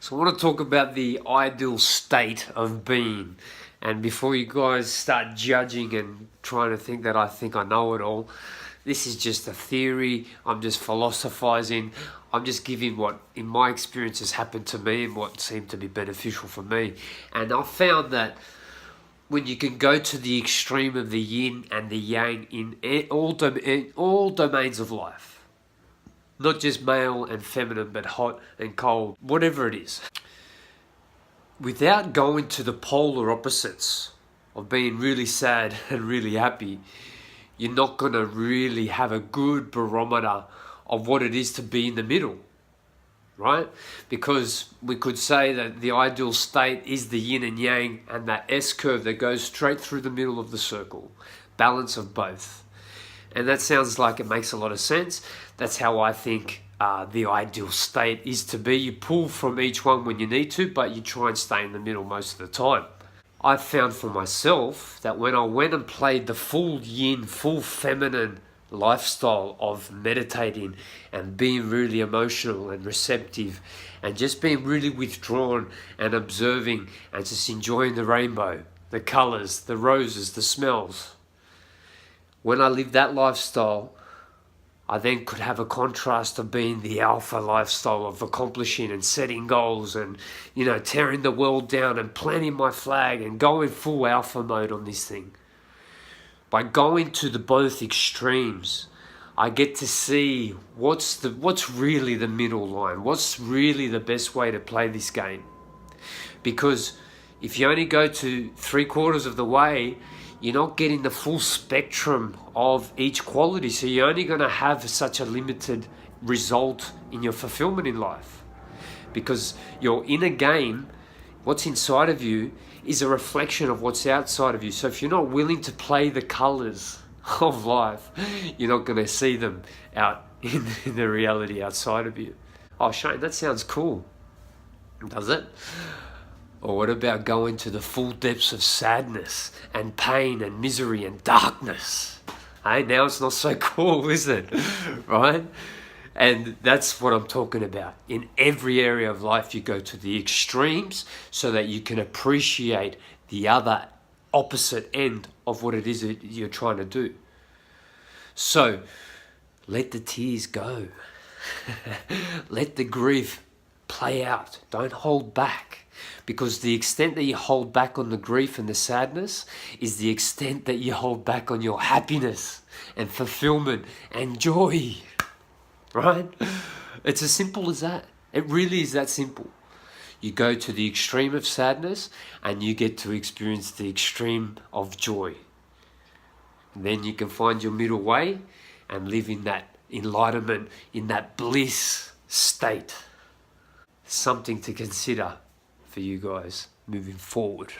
So I want to talk about the ideal state of being. And before you guys start judging and trying to think that I think I know it all, this is just a theory. I'm just philosophizing. I'm just giving what, in my experience, has happened to me and what seemed to be beneficial for me. And I've found that when you can go to the extreme of the yin and the yang in all domains of life, not just male and feminine, but hot and cold, whatever it is, without going to the polar opposites of being really sad and really happy, you're not going to really have a good barometer of what it is to be in the middle, right? Because we could say that the ideal state is the yin and yang and that S curve that goes straight through the middle of the circle, balance of both. And that sounds like it makes a lot of sense. That's how I think the ideal state is to be. You pull from each one when you need to, but you try and stay in the middle most of the time. I've found for myself that when I went and played the full yin, full feminine lifestyle of meditating and being really emotional and receptive and just being really withdrawn and observing and just enjoying the rainbow, the colors, the roses, the smells. When I lived that lifestyle, I then could have a contrast of being the alpha lifestyle of accomplishing and setting goals and, tearing the world down and planting my flag and going full alpha mode on this thing. By going to the both extremes, I get to see what's really the middle line, what's really the best way to play this game. Because if you only go to 3/4 of the way, you're not getting the full spectrum of each quality. So you're only going to have such a limited result in your fulfillment in life. Because your inner game, what's inside of you, is a reflection of what's outside of you. So if you're not willing to play the colors of life, you're not going to see them out in the reality outside of you. Oh, Shane, that sounds cool. Does it? Or what about going to the full depths of sadness and pain and misery and darkness? Hey, now it's not so cool, is it? Right? And that's what I'm talking about. In every area of life, you go to the extremes so that you can appreciate the other opposite end of what it is that you're trying to do. So, let the tears go. Let the grief play out. Don't hold back. Because the extent that you hold back on the grief and the sadness is the extent that you hold back on your happiness and fulfillment and joy. Right? It's as simple as that. It really is that simple. You go to the extreme of sadness and you get to experience the extreme of joy. And then you can find your middle way and live in that enlightenment, in that bliss state. Something to consider for you guys moving forward.